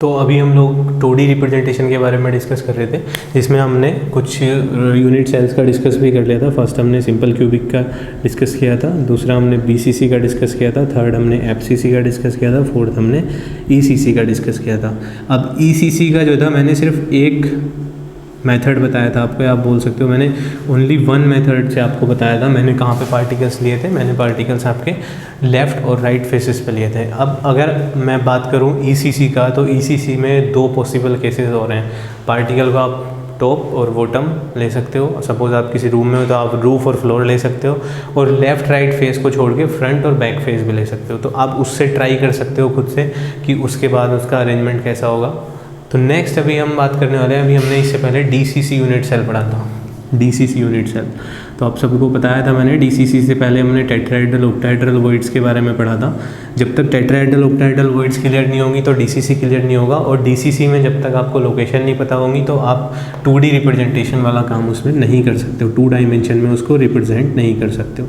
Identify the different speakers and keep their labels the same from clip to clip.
Speaker 1: तो अभी हम लोग 2D रिप्रेजेंटेशन के बारे में डिस्कस कर रहे थे, जिसमें हमने कुछ यूनिट सेल्स का डिस्कस भी कर लिया था। फर्स्ट हमने सिंपल क्यूबिक का डिस्कस किया था, दूसरा हमने BCC का डिस्कस किया था, थर्ड हमने FCC का डिस्कस किया था, फोर्थ हमने ECC का डिस्कस किया था। अब ECC का जो था मैंने सिर्फ एक मेथड बताया था आपको, आप बोल सकते हो मैंने ओनली वन मेथड से आपको बताया था। मैंने कहाँ पे पार्टिकल्स लिए थे, मैंने पार्टिकल्स आपके लेफ़्ट और राइट फेसेस पे लिए थे। अब अगर मैं बात करूँ ECC का, तो ECC में दो पॉसिबल केसेस हो रहे हैं। पार्टिकल को आप टॉप और बॉटम ले सकते हो, सपोज़ आप किसी रूम में हो तो आप रूफ और फ्लोर ले सकते हो, और लेफ़्ट राइट फेस को छोड़ के फ्रंट और बैक फेस भी ले सकते हो। तो आप उससे ट्राई कर सकते हो खुद से कि उसके बाद उसका अरेंजमेंट कैसा होगा। तो नेक्स्ट अभी हम बात करने वाले हैं, अभी हमने इससे पहले DCC यूनिट सेल पढ़ा था। DCC यूनिट सेल तो आप सबको बताया था मैंने, DCC से पहले हमने टेट्राहेड्रल ऑक्टाहेड्रल वॉइड्स के बारे में पढ़ा था। जब तक टेट्राहेड्रल ऑक्टाहेड्रल वॉइड्स क्लियर नहीं होंगी तो DCC क्लियर नहीं होगा, और DCC में जब तक आपको लोकेशन नहीं पता होंगी तो आप 2D रिप्रेजेंटेशन वाला काम उसमें नहीं कर सकते हो, 2 डायमेंशन में उसको रिप्रेजेंट नहीं कर सकते हो।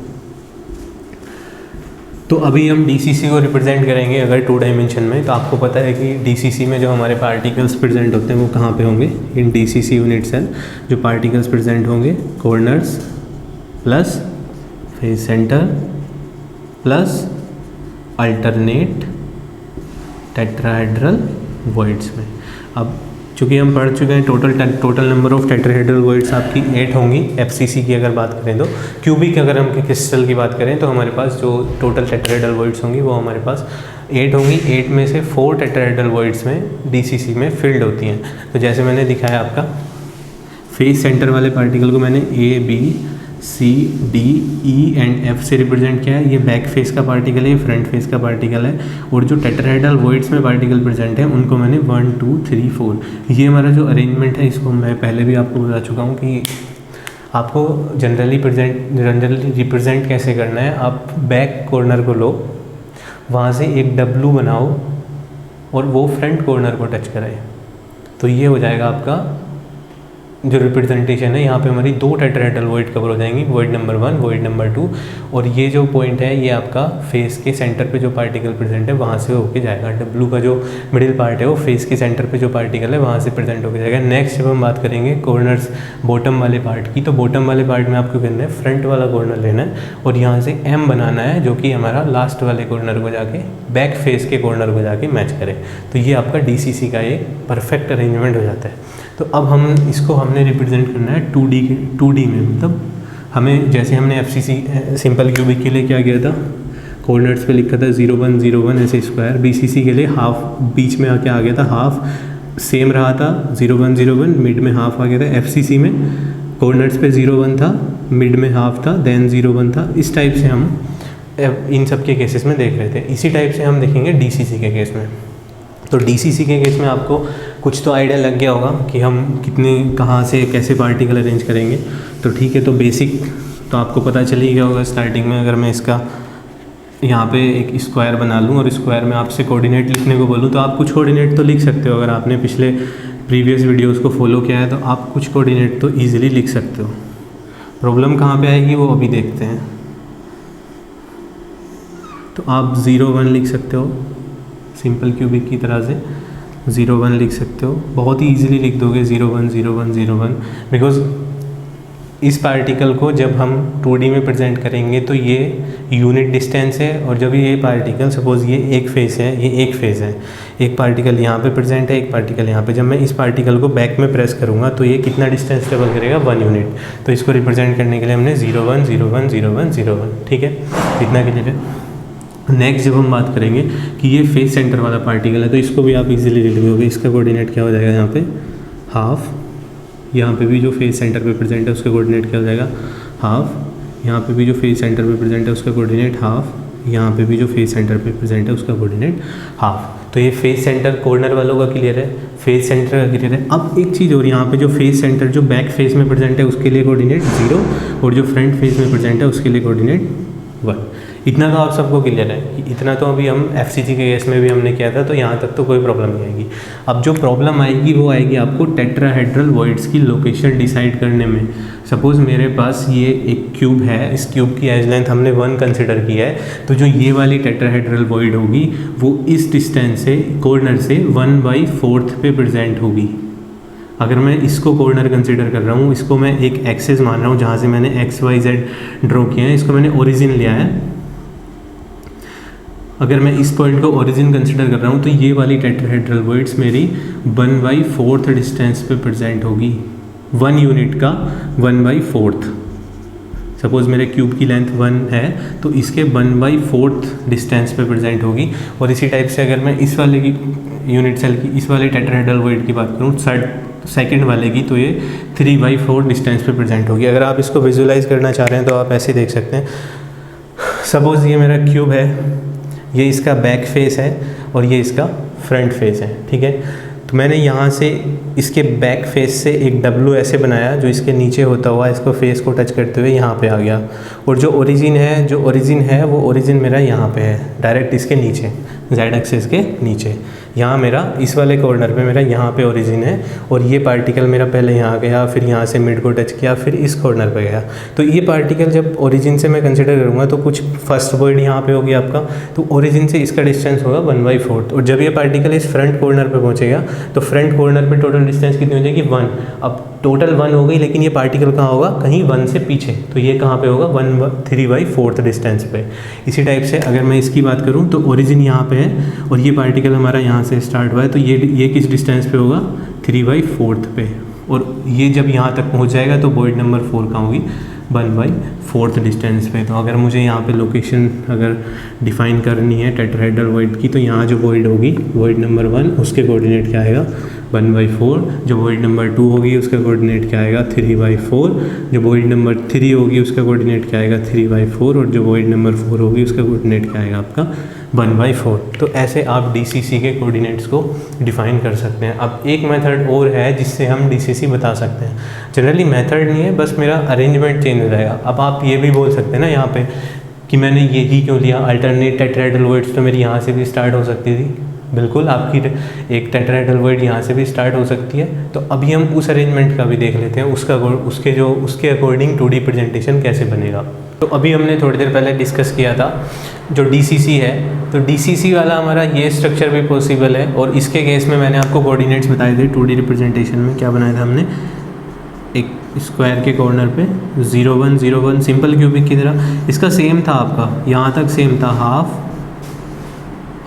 Speaker 1: तो अभी हम DCC को रिप्रेजेंट करेंगे अगर 2 डायमेंशन में। तो आपको पता है कि DCC में जो हमारे पार्टिकल्स प्रेजेंट होते हैं वो कहाँ पे होंगे, इन DCC यूनिट सेल जो पार्टिकल्स प्रेजेंट होंगे corners plus face centre plus alternate tetrahedral voids में। अब चूँकि हम पढ़ चुके हैं total number of tetrahedral voids आपकी 8 होंगी FCC की अगर बात करें तो। क्यूबिक अगर हम क्रिस्टल की बात करें तो हमारे पास जो टोटल टेट्राहेड्रल वॉइड्स होंगी वो हमारे पास 8 होंगी। 8 में से 4 टेट्राहेड्रल वॉइड्स में DCC में फिल्ड होती हैं। तो जैसे मैंने दिखाया आपका फेस सेंटर वाले पार्टिकल को मैंने A B C D E and F से रिप्रेजेंट किया है। ये बैक फेस का पार्टिकल है, ये फ्रंट फेस का पार्टिकल है, और जो टेट्राहेड्रल वॉइड्स में पार्टिकल प्रेजेंट है उनको मैंने 1 2 3 4, ये हमारा जो अरेंजमेंट है इसको मैं पहले भी आपको बता चुका हूँ कि आपको जनरली रिप्रेजेंट कैसे करना है। आप बैक कॉर्नर को लो, वहाँ से एक W बनाओ और वो फ्रंट कॉर्नर को टच कराए, तो ये हो जाएगा आपका जो रिप्रेजेंटेशन है। यहाँ पे हमारी 2 टेट्राहेड्रल वॉइड कवर हो जाएंगी, वॉइड नंबर 1 वॉइड नंबर 2, और ये जो पॉइंट है ये आपका फेस के सेंटर पे जो पार्टिकल प्रेजेंट है वहाँ से होके जाएगा। W का जो मिडिल पार्ट है वो फेस के सेंटर पे जो पार्टिकल है वहाँ से प्रेजेंट होके जाएगा। नेक्स्ट जब हम बात करेंगे कॉर्नर्स बॉटम वाले पार्ट की, तो बॉटम वाले पार्ट में आपको करना है फ्रंट वाला कॉर्नर लेना है और यहाँ से M बनाना है जो कि हमारा लास्ट वाले कॉर्नर को जाके बैक फेस के कॉर्नर को जाके मैच करे। तो ये आपका DCC का एक परफेक्ट अरेंजमेंट हो जाता है। तो अब हमने रिप्रेजेंट करना है 2D में, मतलब हमें जैसे हमने FCC सिंपल क्यूबिक के लिए क्या किया था, कोऑर्डिनेट्स पे लिखा था 0 1 0 1 ऐसे स्क्वायर। BCC के लिए हाफ बीच में आके आ गया था, हाफ सेम रहा था 0 1 0 1, मिड में हाफ आ गया था। FCC में कोऑर्डिनेट्स पे 0 1 था, मिड में हाफ था, देन 0 1 था। इस टाइप से हम इन सब के केसेस में देख रहे थे। इसी टाइप से हम देखेंगे DCC के केस में। तो DCC के केस में आपको कुछ तो आइडिया लग गया होगा कि हम कितने कहाँ से कैसे पार्टिकल अरेंज करेंगे। तो ठीक है, तो बेसिक तो आपको पता चल ही गया होगा स्टार्टिंग में। अगर मैं इसका यहाँ पे एक स्क्वायर बना लूँ और स्क्वायर में आपसे कोऑर्डिनेट लिखने को बोलूँ तो आप कुछ कोऑर्डिनेट तो लिख सकते हो। अगर आपने पिछले प्रीवियस वीडियोज़ को फॉलो किया है तो आप कुछ कोऑर्डिनेट तो ईजिली लिख सकते हो। प्रॉब्लम कहाँ पर आएगी वो अभी देखते हैं। तो आप 0 1 लिख सकते हो, सिंपल क्यूबिक की तरह से 0 1 लिख सकते हो, बहुत ही इजीली लिख दोगे 0 1 0 1 0 1। बिकॉज इस पार्टिकल को जब हम 2D में प्रेजेंट करेंगे तो ये यूनिट डिस्टेंस है, और जब ये पार्टिकल सपोज ये एक फेस है, ये एक फेस है, एक पार्टिकल यहाँ पे प्रेजेंट है, एक पार्टिकल यहाँ पे, जब मैं इस पार्टिकल को बैक में प्रेस करूँगा तो ये कितना डिस्टेंस ट्रेवल करेगा 1 यूनिट। तो इसको रिप्रेजेंट करने के लिए हमने 0 1 0 1 0 1 0 1, ठीक है, इतना के लिए। नेक्स्ट जब हम बात करेंगे कि ये फेस सेंटर वाला पार्टिकल है तो इसको भी आप इजीली लिख लोगे। इसका कोऑर्डिनेट क्या हो जाएगा, यहाँ पे हाफ, यहाँ पे भी जो फेस सेंटर पे प्रेजेंट है उसका कोऑर्डिनेट क्या हो जाएगा हाफ, यहाँ पे भी जो फेस सेंटर पे प्रेजेंट है उसका कोऑर्डिनेट हाफ, यहाँ पे भी जो फेस सेंटर पे प्रेजेंट है उसका कोऑर्डिनेट हाफ। तो ये फेस सेंटर कॉर्नर वालों का क्लियर है, फेस सेंटर का क्लियर है। अब एक चीज़ और, यहाँ पे जो फेस सेंटर जो बैक फेस में प्रेजेंट है उसके लिए कोऑर्डिनेट 0, और जो फ्रंट फेस में प्रेजेंट है उसके लिए कोऑर्डिनेट 1। इतना तो आप सबको क्लियर है, इतना तो अभी हम एफसीसी के केस में भी हमने किया था, तो यहाँ तक तो कोई प्रॉब्लम नहीं आएगी। अब जो प्रॉब्लम आएगी वो आएगी आपको टेट्राहेड्रल वॉइड्स की लोकेशन डिसाइड करने में। सपोज़ मेरे पास ये एक क्यूब है, इस क्यूब की एज लेंथ हमने 1 कंसिडर किया है, तो जो ये वाली टेट्राहेड्रल वॉइड होगी वो इस डिस्टेंस से कॉर्नर से 1/4 पे प्रेजेंट होगी। अगर मैं इसको कॉर्नर कंसीडर कर रहा हूँ, इसको मैं एक एक्सेस मान रहा हूँ जहाँ से मैंने XYZ ड्रॉ किया है, इसको मैंने ओरिजिन लिया है। अगर मैं इस पॉइंट को ओरिजिन कंसीडर कर रहा हूँ तो ये वाली टेट्राहेड्रल वॉइड्स मेरी 1/4 डिस्टेंस पे प्रेजेंट होगी। 1 यूनिट का 1/4। सपोज़ मेरे क्यूब की लेंथ 1 है तो इसके 1/4 डिस्टेंस पे प्रेजेंट होगी। और इसी टाइप से अगर मैं इस वाले की यूनिट सेल की, इस वाले टेट्राहेड्रल वॉइड की बात करूँ सेकंड वाले की, तो ये 3/4 डिस्टेंस पे प्रेजेंट होगी। अगर आप इसको विजुलाइज करना चाह रहे हैं तो आप ऐसे देख सकते हैं। सपोज़ ये मेरा क्यूब है, ये इसका बैक फेस है और ये इसका फ्रंट फेस है, ठीक है। तो मैंने यहाँ से इसके बैक फेस से एक डब्लू ऐसे बनाया जो इसके नीचे होता हुआ इसको फेस को टच करते हुए यहाँ पे आ गया। और जो ओरिजिन है वो ओरिजिन मेरा यहाँ पे है, डायरेक्ट इसके नीचे, जेड एक्सिस के नीचे। यहाँ मेरा इस वाले कॉर्नर पे मेरा यहाँ पे ओरिजिन है और ये पार्टिकल मेरा पहले यहाँ गया, फिर यहाँ से मिड को टच किया, फिर इस कॉर्नर पे गया। तो ये पार्टिकल जब ओरिजिन से मैं कंसिडर करूँगा तो कुछ फर्स्ट वॉइड यहाँ पे होगी आपका, तो ओरिजिन से इसका डिस्टेंस होगा 1/4। और जब ये पार्टिकल इस फ्रंट कॉर्नर पे पहुँचेगा तो फ्रंट कॉर्नर पे टोटल डिस्टेंस कितनी हो जाएगी 1। अब टोटल 1 हो गई, लेकिन ये पार्टिकल कहाँ होगा, कहीं 1 से पीछे, तो ये कहाँ पे होगा 3/4 डिस्टेंस पे। इसी टाइप से अगर मैं इसकी बात करूँ तो ओरिजिन यहाँ पे है और ये पार्टिकल हमारा यहाँ से स्टार्ट हुआ है, तो ये किस डिस्टेंस पे होगा 3/4 पे। और ये जब यहाँ तक पहुँच जाएगा तो वॉइड नंबर 4 कहाँ होगी 1/4 डिस्टेंस पे। तो अगर मुझे यहाँ पे लोकेशन अगर डिफाइन करनी है टेट्राहेड्रल वॉइड की, तो यहाँ जो वॉइड होगी वॉइड नंबर 1, उसके कोऑर्डिनेट क्या आएगा 1/4। जो वॉइड नंबर 2 होगी उसका कोऑर्डिनेट क्या आएगा 3/4। जो वॉइड नंबर 3 होगी उसका कोऑर्डिनेट क्या आएगा 3/4। और जो वॉइड नंबर 4 होगी उसका कोऑर्डिनेट क्या आएगा आपका 1/4। तो ऐसे आप DCC के कोऑर्डिनेट्स को डिफाइन कर सकते हैं। अब एक मेथड और है जिससे हम DCC बता सकते हैं। जनरली मेथड नहीं है, बस मेरा अरेंजमेंट चेंज हो जाएगा। अब आप ये भी बोल सकते हैं ना यहाँ पे कि मैंने यही क्यों लिया, अल्टरनेट टेट्राहेड्रल वॉइड्स तो मेरी यहाँ से भी स्टार्ट हो सकती थी। बिल्कुल, आपकी एक टेट्राहेड्रल वॉइड यहाँ से भी स्टार्ट हो सकती है। तो अभी हम उस अरेंजमेंट का भी देख लेते हैं, उसके अकॉर्डिंग 2D प्रेजेंटेशन कैसे बनेगा। तो अभी हमने थोड़ी देर पहले डिस्कस किया था जो DCC है, तो DCC वाला हमारा ये स्ट्रक्चर भी पॉसिबल है। और इसके केस में मैंने आपको कोऑर्डिनेट्स बताए थे 2D रिप्रेजेंटेशन में। क्या बनाया था हमने, एक स्क्वायर के कॉर्नर पे 0 1 0 1 सिंपल क्यूबिक की तरह। इसका सेम था आपका, यहाँ तक सेम था,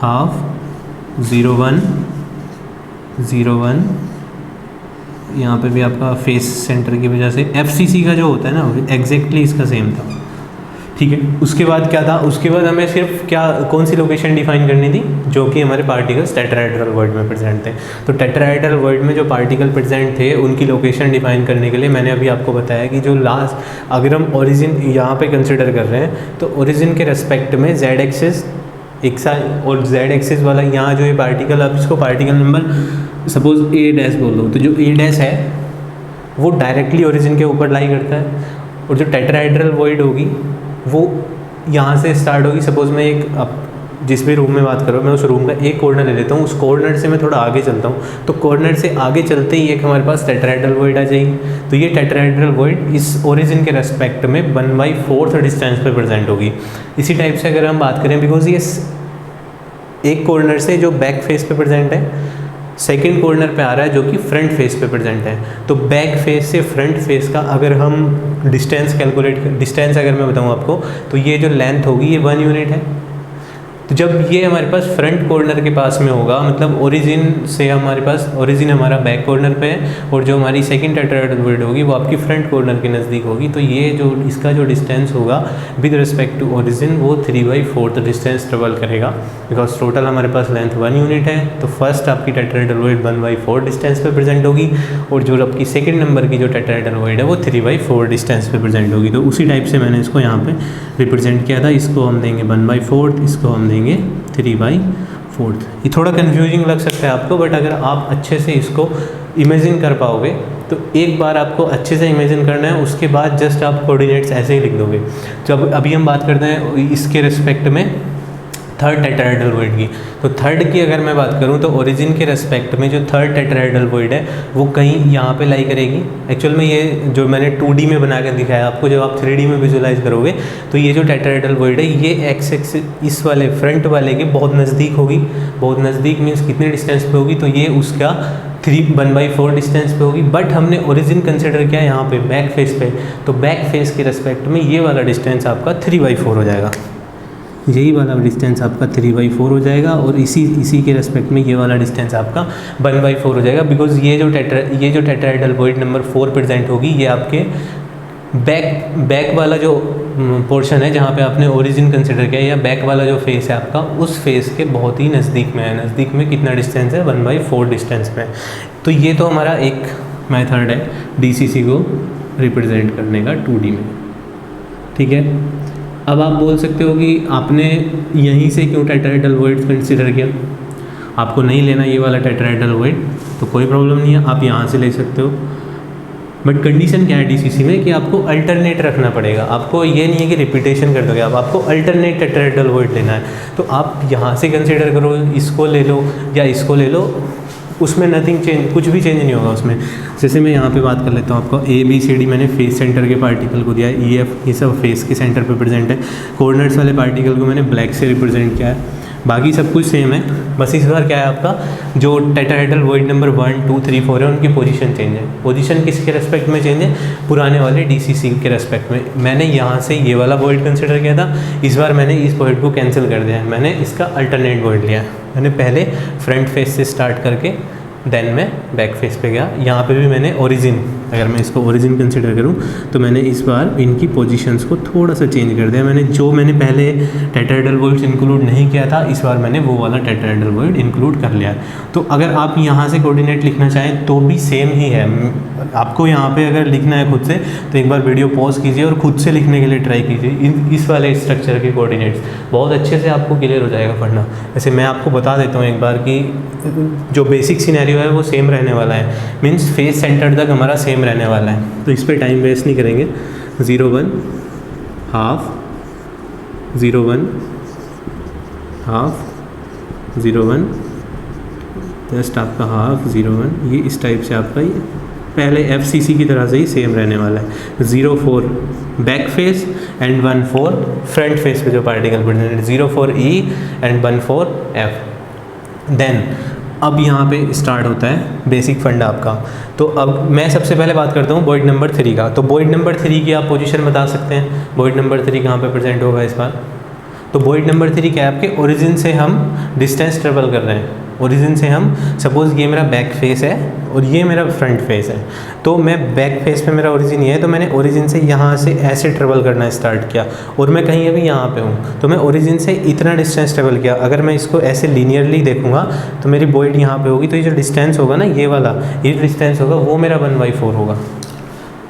Speaker 1: हाफ 0 1 0 1। यहाँ पे भी आपका फेस सेंटर की वजह से FCC का जो होता है ना एग्जैक्टली इसका सेम था, ठीक है। उसके बाद क्या था, उसके बाद हमें सिर्फ कौन सी लोकेशन डिफाइन करनी थी, जो कि हमारे पार्टिकल्स टेट्राहेड्रल वॉइड में प्रेजेंट थे। तो टेट्राहेड्रल वॉइड में जो पार्टिकल प्रेजेंट थे उनकी लोकेशन डिफाइन करने के लिए मैंने अभी आपको बताया कि जो लास्ट, अगर हम ओरिजिन यहाँ पे कंसिडर कर रहे हैं तो ओरिजिन के रेस्पेक्ट में जेड एक्सिस एक साइड और जेड एक्सिस वाला यहाँ जो ये पार्टिकल, आप इसको पार्टिकल नंबर सपोज A' बोल दो, तो जो A' है वो डायरेक्टली ओरिजिन के ऊपर लाई करता है। और जो टेट्राहेड्रल वॉइड होगी वो यहाँ से स्टार्ट होगी। सपोज मैं जिस भी रूम में बात कर रहा हूँ, मैं उस रूम का एक कॉर्नर ले लेता हूँ, उस कॉर्नर से मैं थोड़ा आगे चलता हूँ, तो कॉर्नर से आगे चलते ही एक हमारे पास टेट्राहेड्रल वॉइड आ जाएगी। तो ये टेट्राहेड्रल वॉइड इस ओरिजिन के रेस्पेक्ट में 1/4 डिस्टेंस पे प्रेजेंट होगी। इसी टाइप से अगर हम बात करें, बिकॉज ये एक कॉर्नर से जो बैक फेस पे प्रेजेंट है, सेकेंड कॉर्नर पे आ रहा है जो कि फ्रंट फेस पे प्रेजेंट है। तो बैक फेस से फ्रंट फेस का अगर हम डिस्टेंस अगर मैं बताऊँ आपको, तो ये जो लेंथ होगी ये 1 यूनिट है। तो जब ये हमारे पास फ्रंट कॉर्नर के पास में होगा, मतलब ओरिजिन से हमारे पास, ओरिजिन हमारा बैक कॉर्नर पे है और जो हमारी सेकंड टेट्राहेड्रल वॉइड होगी वो आपकी फ्रंट कॉर्नर के नज़दीक होगी। तो ये जो इसका जो डिस्टेंस होगा विद रिस्पेक्ट टू ओरिजिन वो 3/4 डिस्टेंस ट्रेवल करेगा, बिकॉज टोटल हमारे पास लेंथ 1 यूनिट है। तो फर्स्ट आपकी टेट्राहेड्रल वॉइड 1/4 डिस्टेंस पे प्रेजेंट होगी और जो आपकी सेकेंड नंबर की जो टेट्राहेड्रल वॉइड है वो 3/4 डिस्टेंस पे प्रेजेंट होगी। तो उसी टाइप से मैंने इसको यहाँ पे रिप्रेजेंट किया था। इसको हम देंगे 1/4, इसको हम देंगे 3/4। 4th। ये थोड़ा कन्फ्यूजिंग लग सकता है आपको, बट अगर आप अच्छे से इसको इमेजिन कर पाओगे तो एक बार आपको अच्छे से इमेजिन करना है, उसके बाद जस्ट आप कोऑर्डिनेट्स ऐसे ही लिख दोगे। जब अभी हम बात करते हैं इसके रिस्पेक्ट में थर्ड टेट्राहेड्रल वॉइड की, तो थर्ड की अगर मैं बात करूं तो ओरिजिन के रेस्पेक्ट में जो थर्ड टेट्राहेड्रल वॉइड है वो कहीं यहाँ पे लाई करेगी। एक्चुअल में ये जो मैंने 2D में बना कर दिखाया आपको, जब आप 3D में विजुलाइज करोगे तो ये जो टेट्राहेड्रल वॉइड है ये एक्स एक्सिस इस वाले फ्रंट वाले के बहुत नज़दीक होगी। बहुत नज़दीक मीन्स कितने डिस्टेंस पे होगी, तो ये उसका 1/4 डिस्टेंस पे होगी। बट हमने ओरिजिन कंसिडर किया यहाँ पे बैक फेस पे, तो बैक फेस के रेस्पेक्ट में ये वाला डिस्टेंस आपका 3/4 हो जाएगा। यही वाला डिस्टेंस आपका 3/4 हो जाएगा, और इसी के रेस्पेक्ट में ये वाला डिस्टेंस आपका 1/4 हो जाएगा। बिकॉज ये जो टेट्राहेड्रल वॉइड नंबर 4 प्रेजेंट होगी, ये आपके बैक वाला जो पोर्शन है जहाँ पे आपने ओरिजिन कंसिडर किया, या बैक वाला जो फेस है आपका, उस फेस के बहुत ही नज़दीक में है। नज़दीक में कितना डिस्टेंस है? 1/4 डिस्टेंस में। तो ये तो हमारा एक मेथड है DCC को रिप्रेजेंट करने का 2D में, ठीक है। अब आप बोल सकते हो कि आपने यहीं से क्यों टेट्राहेड्रल वॉइड कंसिडर किया, आपको नहीं लेना ये वाला टेट्राहेड्रल वॉइड, तो कोई प्रॉब्लम नहीं है, आप यहाँ से ले सकते हो। बट कंडीशन क्या है DCC में कि आपको अल्टरनेट रखना पड़ेगा। आपको ये नहीं है कि रिपीटेशन कर दोगे, आपको अल्टरनेट टेट्राहेड्रल वॉइड लेना है। तो आप यहाँ से कंसिडर करो, इसको ले लो या इसको ले लो, उसमें नथिंग चेंज, कुछ भी चेंज नहीं होगा उसमें। जैसे मैं यहाँ पे बात कर लेता हूँ, आपको ABCD मैंने फेस सेंटर के पार्टिकल को दिया है, EF ये सब फेस के सेंटर पे प्रेजेंट है। कोऑर्डिनेट्स वाले पार्टिकल को मैंने ब्लैक से रिप्रेजेंट किया है, बाकी सब कुछ सेम है। बस इस बार क्या है, आपका जो टेट्राहेड्रल वॉइड नंबर 1, 2, 3, 4 है उनकी पोजीशन चेंज है। पोजीशन किसके रेस्पेक्ट में चेंज है? पुराने वाले DCC के रेस्पेक्ट में। मैंने यहाँ से ये वाला वॉइड कंसिडर किया था, इस बार मैंने इस वॉइड को कैंसिल कर दिया है, मैंने इसका अल्टरनेट वॉइड लिया है। मैंने पहले फ्रंट फेस से स्टार्ट करके देन मैं बैक फेस पे गया। यहाँ पे भी मैंने ओरिजिन, अगर मैं इसको ओरिजिन कंसिडर करूँ तो मैंने इस बार इनकी पोजीशंस को थोड़ा सा चेंज कर दिया। मैंने पहले टेट्राहेड्रल वॉइड्स इंक्लूड नहीं किया था, इस बार मैंने वो वाला टेट्राहेड्रल वॉइड इंक्लूड कर लिया। तो अगर आप यहाँ से कोऑर्डिनेट लिखना चाहें तो भी सेम ही है। आपको यहाँ पे अगर लिखना है खुद से तो एक बार वीडियो पॉज कीजिए और खुद से लिखने के लिए ट्राई कीजिए। इस वाले स्ट्रक्चर के कोऑर्डिनेट्स बहुत अच्छे से आपको क्लियर हो जाएगा पढ़ना। वैसे मैं आपको बता देता हूँ एक बार कि जो बेसिक सिनेरियो है वो सेम रहने वाला है, मीन्स फेस सेंटर तक हमारा सेम रहने वाला है, तो इस पर टाइम वेस्ट नहीं करेंगे। 0 1 हाफ 0 1 हाफ 0 1 जस्ट आपका हाफ 0 1, ये इस टाइप से आपका ये पहले FCC की तरह से ही सेम रहने वाला है। 0 4 back face and 1 4 front face पे जो पार्टिकल प्रेजेंट है, 0 4 E एंड 1 4 F। देन अब यहाँ पे स्टार्ट होता है बेसिक फंडा आपका। तो अब मैं सबसे पहले बात करता हूँ वॉइड नंबर 3 का। तो वॉइड नंबर 3 की आप पोजीशन बता सकते हैं, वॉइड नंबर 3 कहाँ पे प्रेजेंट होगा इस बार। तो वॉइड नंबर 3 क्या है, आपके ओरिजिन से हम डिस्टेंस ट्रेवल कर रहे हैं। ओरिजिन से हम सपोज़ ये मेरा बैक फेस है और ये मेरा फ्रंट फेस है, तो मैं बैक फेस पे मेरा ओरिजिन ये है, तो मैंने ओरिजिन से यहाँ से ऐसे ट्रेवल करना स्टार्ट किया और मैं कहीं अभी यहाँ पे हूँ, तो मैं ओरिजिन से इतना डिस्टेंस ट्रेवल किया। अगर मैं इसको ऐसे लीनियरली देखूँगा तो मेरी वॉइड यहाँ पे होगी, तो ये जो डिस्टेंस होगा ना, ये वाला ये डिस्टेंस होगा वो मेरा 1/4 होगा।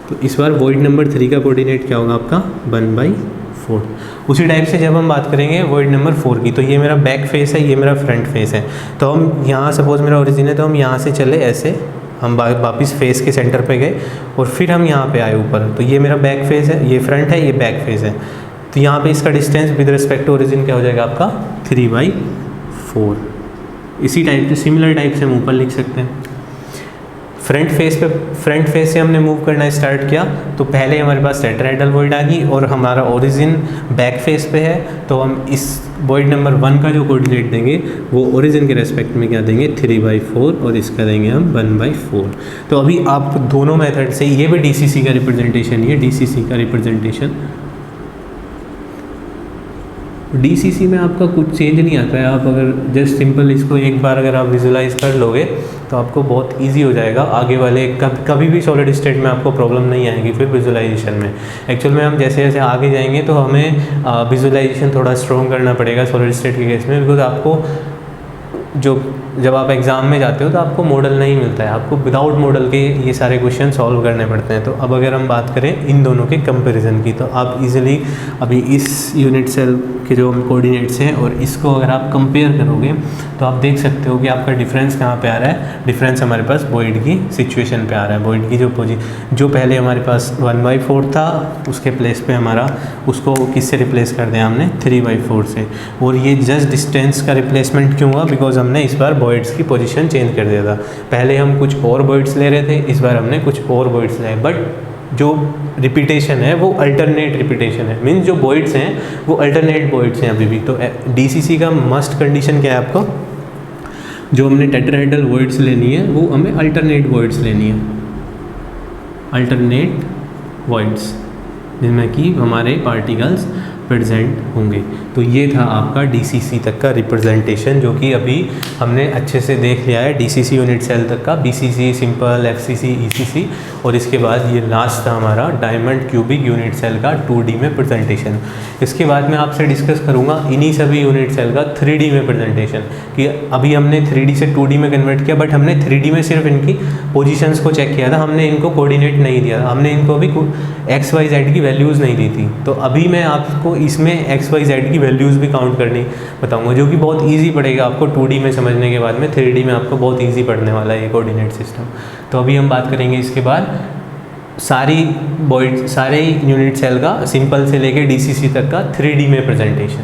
Speaker 1: तो इस बार वॉइड नंबर 3 का कोऑर्डिनेट क्या होगा आपका 1/4। उसी टाइप से जब हम बात करेंगे वॉइड नंबर 4 की, तो ये मेरा बैक फेस है, ये मेरा फ्रंट फेस है। तो हम यहाँ सपोज़ मेरा ओरिजिन है, तो हम यहाँ से चले ऐसे, हम वापस फेस के सेंटर पे गए और फिर हम यहाँ पे आए ऊपर। तो ये मेरा बैक फेस है, ये फ्रंट है, ये बैक फेस है। तो यहाँ पे इसका distance with respect to origin क्या हो जाएगा आपका 3/4। इसी टाइप से सिमिलर टाइप से हम ऊपर लिख सकते हैं। फ्रंट फेस से हमने मूव करना स्टार्ट किया, तो पहले हमारे पास टेट्राहेड्रल वॉइड आ गई और हमारा ओरिजिन बैक फेस पे है, तो हम इस वॉइड नंबर 1 का जो कोऑर्डिनेट देंगे वो ओरिजिन के रेस्पेक्ट में क्या देंगे 3/4 और इसका देंगे हम 1/4। तो अभी आप दोनों मेथड से, ये भी DCC का रिप्रेजेंटेशन, ये DCC का रिप्रेजेंटेशन। DCC में आपका कुछ चेंज नहीं आता है। आप अगर जस्ट सिंपल इसको एक बार अगर आप विजुलाइज कर लोगे तो आपको बहुत इजी हो जाएगा। आगे वाले कभी भी सॉलिड स्टेट में आपको प्रॉब्लम नहीं आएगी फिर विजुलाइजेशन में। एक्चुअल में हम जैसे जैसे आगे जाएंगे तो हमें विजुलाइजेशन थोड़ा स्ट्रॉन्ग करना पड़ेगा सॉलिड स्टेट के केस में, बिकॉज आपको जब आप एग्ज़ाम में जाते हो तो आपको मॉडल नहीं मिलता है, आपको विदाउट मॉडल के ये सारे क्वेश्चन सॉल्व करने पड़ते हैं। तो अब अगर हम बात करें इन दोनों के कंपैरिजन की, तो आप इजीली अभी इस यूनिट सेल के जो कोऑर्डिनेट्स हैं और इसको अगर आप कंपेयर करोगे तो आप देख सकते हो कि आपका डिफरेंस कहाँ पे आ रहा है। डिफरेंस हमारे पास वॉइड की सिचुएशन पे आ रहा है। वॉइड की जो पहले हमारे पास 1/4 था, उसके प्लेस पे हमारा उसको किससे रिप्लेस कर दिया हमने 3/4 से। और ये जस्ट डिस्टेंस का रिप्लेसमेंट क्यों हुआ, बिकॉज हमने इस बार वॉइड्स की पोजीशन चेंज कर दिया था। पहले हम कुछ और वॉइड्स ले रहे थे, इस बार हमने कुछ और वॉइड्स लिए, बट जो रिपीटेशन है वो अल्टरनेट रिपीटेशन है, मीन्स जो वॉइड्स हैं वो अल्टरनेट वॉइड्स हैं अभी भी। तो डीसीसी का मस्ट कंडीशन क्या है, आपको जो हमने टेट्राहेड्रल वॉइड्स लेनी है वो हमें अल्टरनेट वॉइड्स लेनी है, अल्टरनेट वॉइड्स जिनमें कि हमारे पार्टिकल्स प्रेजेंट होंगे। तो ये था आपका डीसीसी तक का रिप्रेजेंटेशन, जो कि अभी हमने अच्छे से देख लिया है डीसीसी यूनिट सेल तक का, बीसीसी, सिंपल, एफसीसी, ईसीसी, और इसके बाद ये लास्ट था हमारा डायमंड क्यूबिक यूनिट सेल का 2D में प्रेजेंटेशन। इसके बाद मैं आपसे डिस्कस करूँगा इन्हीं सभी यूनिट सेल का 3D में प्रेजेंटेशन, कि अभी हमने 3D से 2D में कन्वर्ट किया, बट हमने 3D में सिर्फ इनकी पोजीशंस को चेक किया था, हमने इनको कोऑर्डिनेट नहीं दिया था, हमने इनको अभी XYZ की वैल्यूज़ नहीं दी थी। तो अभी मैं आपको इसमें XYZ की वैल्यूज़ भी काउंट करनी बताऊंगा, जो कि बहुत इजी पड़ेगा आपको 2D में समझने के बाद में। 3D में आपको बहुत इजी पड़ने वाला है ये कोऑर्डिनेट सिस्टम। तो अभी हम बात करेंगे इसके बाद सारे यूनिट सेल का, सिंपल से लेके DCC तक का 3D में प्रेजेंटेशन।